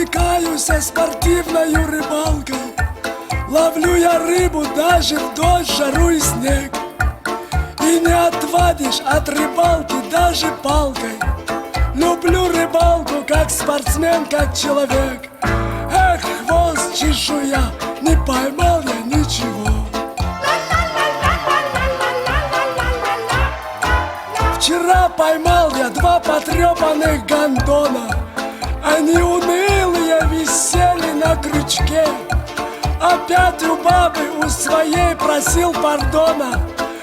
увлекаюсь спортивной рыбалкой. Ловлю я рыбу даже в дождь, жару и снег. И не отвадишь от рыбалки даже палкой. Люблю рыбалку как спортсмен, как человек. Эх, хвост чешуя, не поймал я ничего. Вчера поймал я 2 потрепанных гондона. Они унылые висели на крючке. Опять у бабы у своей просил пардона,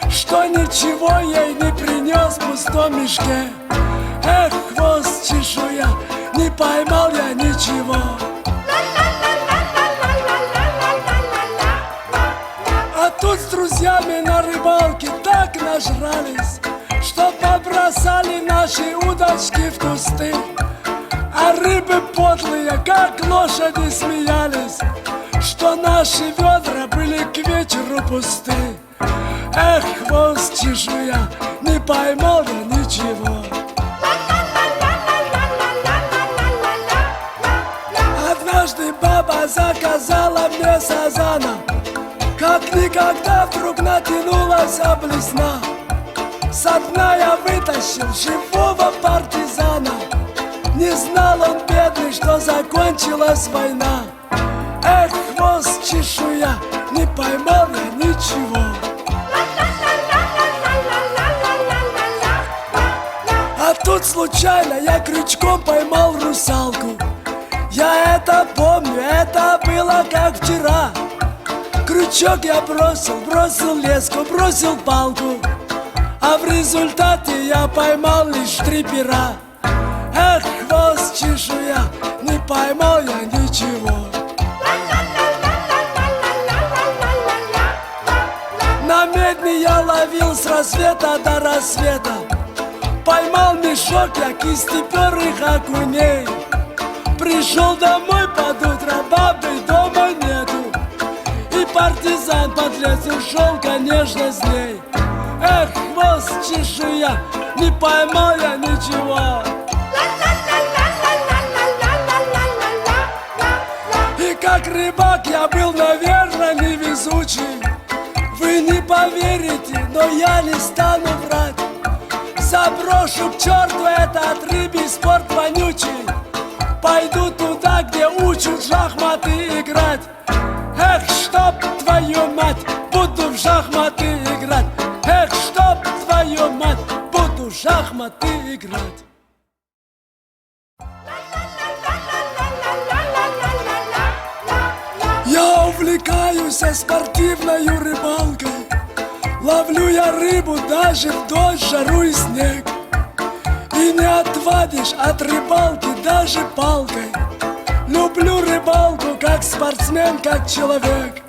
что ничего ей не принес в пустом мешке. Эх, хвост чешуя, не поймал я ничего. А тут с друзьями на рыбалке так нажрались, что побросали наши удочки в кусты. А рыбы подлые, как лошади, смеялись, что наши ведра были к вечеру пусты. Эх, хвост чешуя, не поймал я ничего. Однажды баба заказала мне сазана, как никогда вдруг натянулась блесна. Со дна я вытащил живого партизана. Не знал он, бедный, что закончилась война. Эх, хвост чешуя, не поймал я ничего. А тут случайно я крючком поймал русалку. Я это помню, это было как вчера. Крючок я бросил леску, бросил палку, а в результате я поймал лишь 3 пера. Эх, хвост чешуя, не поймал я ничего. На медне я ловил с рассвета до рассвета. Поймал мешок я кистеперых окуней. Пришел домой под утро, бабы дома нету. И партизан подлец ушел, конечно, с ней. Эх, хвост чешуя, не поймал я ничего. И как рыбак я был, наверное, невезучий. Вы не поверите, но я не стану врать. Заброшу к черту этот рыбий спорт вонючий. Пойду туда, где учат в шахматы играть. Эх, чтоб твою мать, буду в шахматы играть. Эх, чтоб твою мать, буду в шахматы играть. Я увлекаюсь спортивной рыбалкой. Ловлю я рыбу даже в дождь, жару и снег. И не отвадишь от рыбалки даже палкой. Люблю рыбалку как спортсмен, как человек.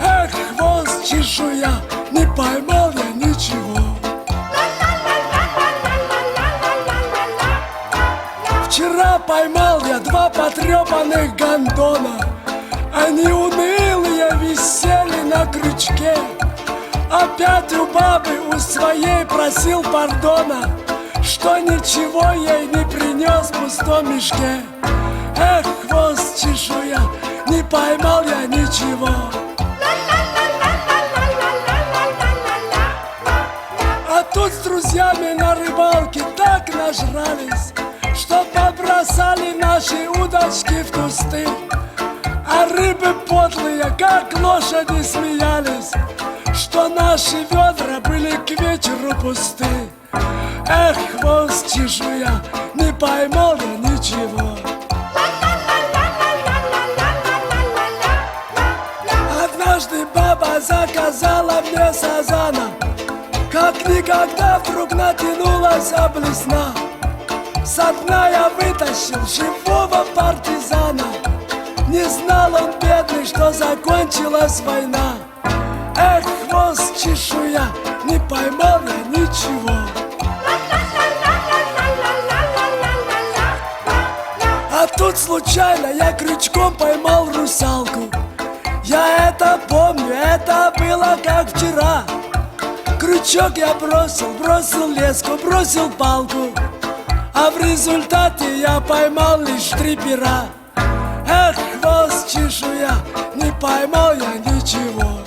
Эх, хвост чешуя, не поймал я ничего. Вчера поймал я 2 потрепанных гондона. Они унылые висели на крючке. Опять у бабы у своей просил пардона, что ничего ей не принес в пустом мешке. Эх, хвост чешуя, не поймал я ничего. А тут с друзьями на рыбалке так нажрались, что побросали наши удочки в кусты. А рыбы подлые, как лошади, смеялись, что наши ведра были к вечеру пусты. Эх, хвост чешуя, не поймал я ничего. Однажды баба заказала мне сазана, как никогда вдруг натянулась блесна. Со дна я вытащил живого партизана. Не знал он, бедный, что закончилась война. Эх, хвост чешуя, не поймал я ничего. А тут случайно я крючком поймал русалку. Я это помню, это было как вчера. Крючок я бросил леску, бросил палку, а в результате я поймал лишь 3 пера. хвост чешу я, не поймал я ничего.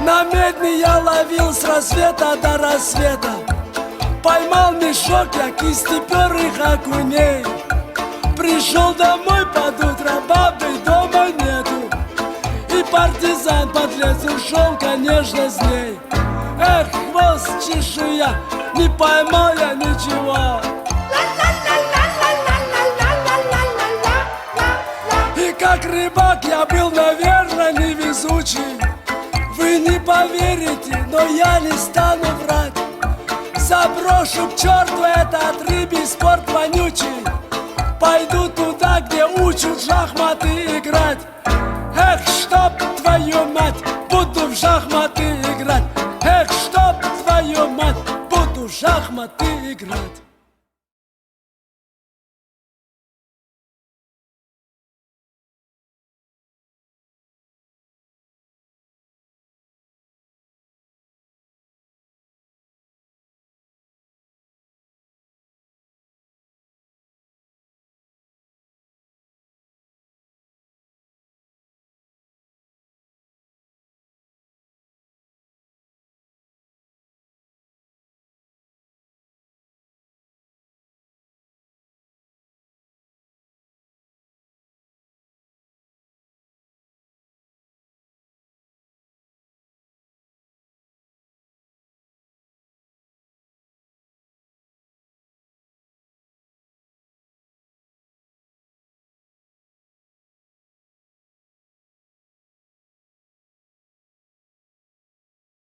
На медне я ловил с рассвета до рассвета. Поймал мешок я кистеперых окуней. Пришел домой под утро, бабы дома нету. И партизан подлец ушел, конечно, с ней. Эх, хвост чешу я, не поймал я ничего. И как рыбак я был, наверное, невезучий. Вы не поверите, но я не стану врать. Заброшу к черту этот рыбий спорт вонючий. Пойду туда, где учат в шахматы играть. Эх, чтоб твою мать, буду в шахматы играть. Эх, чтоб твою мать, буду в шахматы играть.